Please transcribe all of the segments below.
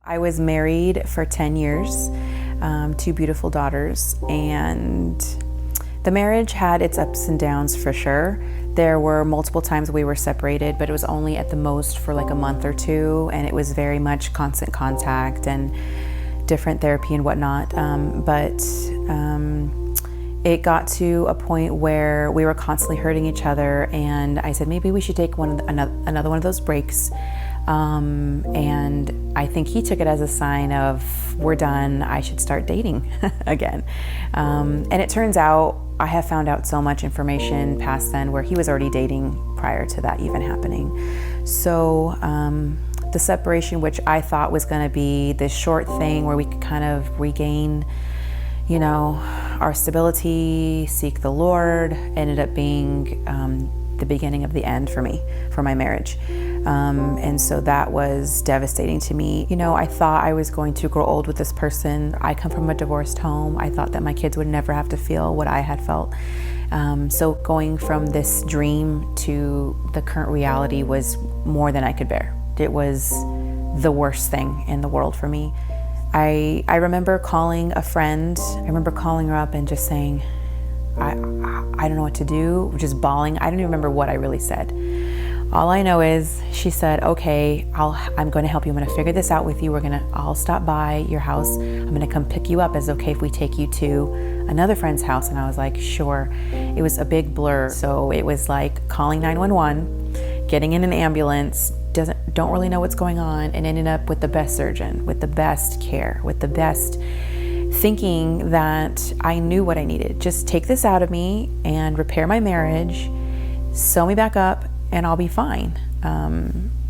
I was married for 10 years, 2 beautiful daughters, and the marriage had its ups and downs for sure. There were multiple times we were separated, but it was only at the most for like a month or two, and it was very much constant contact and different therapy and whatnot. But it got to a point where we were constantly hurting each other, and I said maybe we should take another one of those breaks. And I think he took it as a sign of, we're done, I should start dating again. And it turns out I have found out so much information past then where he was already dating prior to that even happening. So the separation, which I thought was going to be this short thing where we could kind of regain, you know, our stability, seek the Lord, ended up being the beginning of the end for me, for my marriage. And so that was devastating to me. You know, I thought I was going to grow old with this person. I come from a divorced home. I thought that my kids would never have to feel what I had felt. So going from this dream to the current reality was more than I could bear. It was the worst thing in the world for me. I remember calling a friend. I remember calling her up and just saying, I don't know what to do, just bawling. I don't even remember what I really said. All I know is she said, okay, I'm going to help you. I'm going to figure this out with you. I'll stop by your house. I'm going to come pick you up. Is it okay if we take you to another friend's house? And I was like, sure. It was a big blur. So it was like calling 911, getting in an ambulance, don't really know what's going on, and ended up with the best surgeon, with the best care, with the best, thinking that I knew what I needed. Just take this out of me and repair my marriage, sew me back up, and I'll be fine.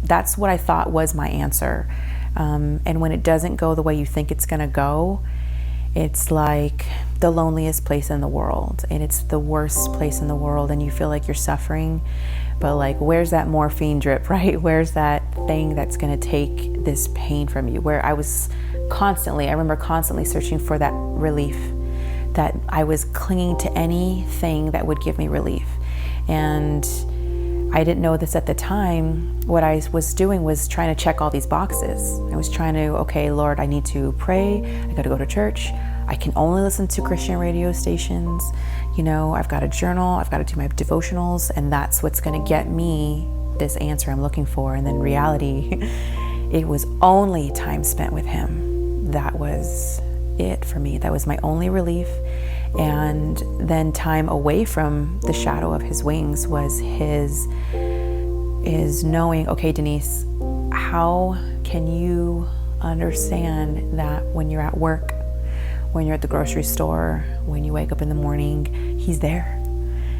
That's what I thought was my answer. And when it doesn't go the way you think it's gonna go, it's like the loneliest place in the world, and it's the worst place in the world, and you feel like you're suffering, but like, where's that morphine drip, right? Where's that thing that's gonna take this pain from you? Where I remember constantly searching for that relief, that I was clinging to anything that would give me relief. And I didn't know this at the time. What I was doing was trying to check all these boxes. I was trying to, okay, Lord, I need to pray. I got to go to church. I can only listen to Christian radio stations. You know, I've got to journal. I've got to do my devotionals. And that's what's going to get me this answer I'm looking for. And then reality, it was only time spent with him. That was it for me. That was my only relief. And then time away from the shadow of his wings was his knowing, okay, Denise, how can you understand that when you're at work, when you're at the grocery store, when you wake up in the morning, he's there.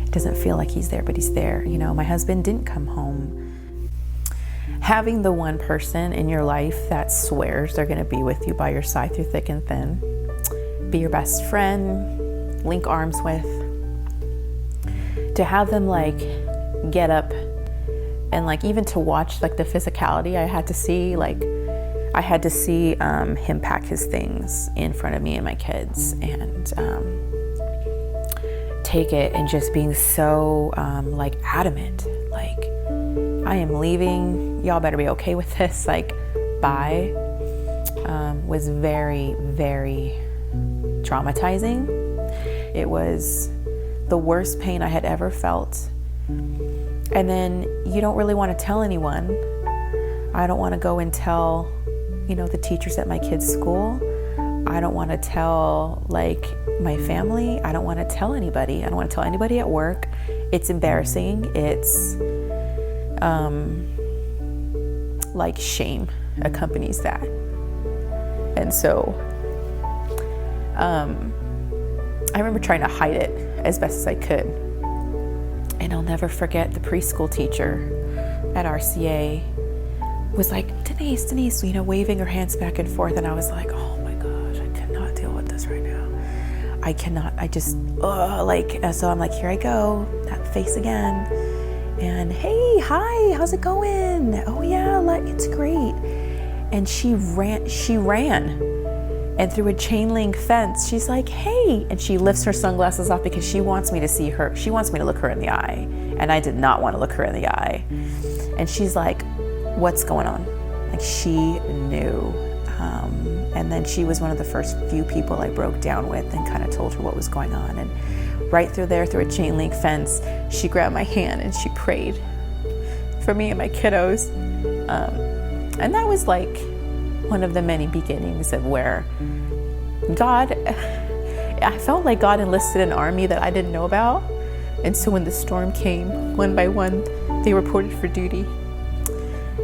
It doesn't feel like he's there, but he's there. You know, my husband didn't come home. Having the one person in your life that swears they're going to be with you by your side through thick and thin, be your best friend, link arms with, to have them like get up and like even to watch like the physicality I had to see him pack his things in front of me and my kids, and take it, and just being so like adamant, like, I am leaving, y'all better be okay with this, like, bye, was very, very traumatizing. It was the worst pain I had ever felt. And then you don't really want to tell anyone. I don't want to go and tell, you know, the teachers at my kids' school. I don't want to tell like my family. I don't want to tell anybody. I don't want to tell anybody at work. It's embarrassing. It's like shame accompanies that. And so I remember trying to hide it as best as I could. And I'll never forget the preschool teacher at RCA was like, Denise, you know, waving her hands back and forth. And I was like, oh my gosh, I cannot deal with this right now. I cannot, so I'm like, here I go, that face again. And hey, hi, how's it going? Oh yeah, it's great. And she ran. And through a chain link fence, she's like, hey, and she lifts her sunglasses off because she wants me to see her. She wants me to look her in the eye. And I did not want to look her in the eye. And she's like, what's going on? Like, she knew. And then she was one of the first few people I broke down with and kind of told her what was going on. And right through there, through a chain link fence, she grabbed my hand and she prayed for me and my kiddos. And that was like one of the many beginnings of where I felt like God enlisted an army that I didn't know about. And so when the storm came, one by one, they reported for duty.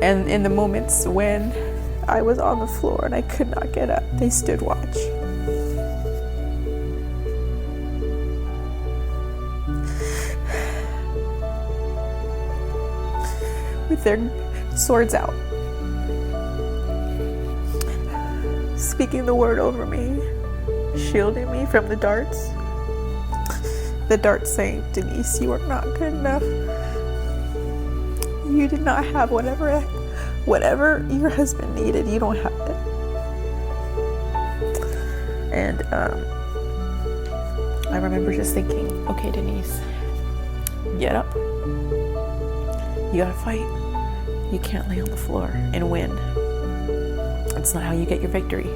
And in the moments when I was on the floor and I could not get up, they stood watch. With their swords out, speaking the word over me, shielding me from the darts. The darts saying, Denise, you are not good enough. You did not have whatever your husband needed. You don't have it. And I remember just thinking, okay, Denise, get up. You gotta fight. You can't lay on the floor and win. That's not how you get your victory.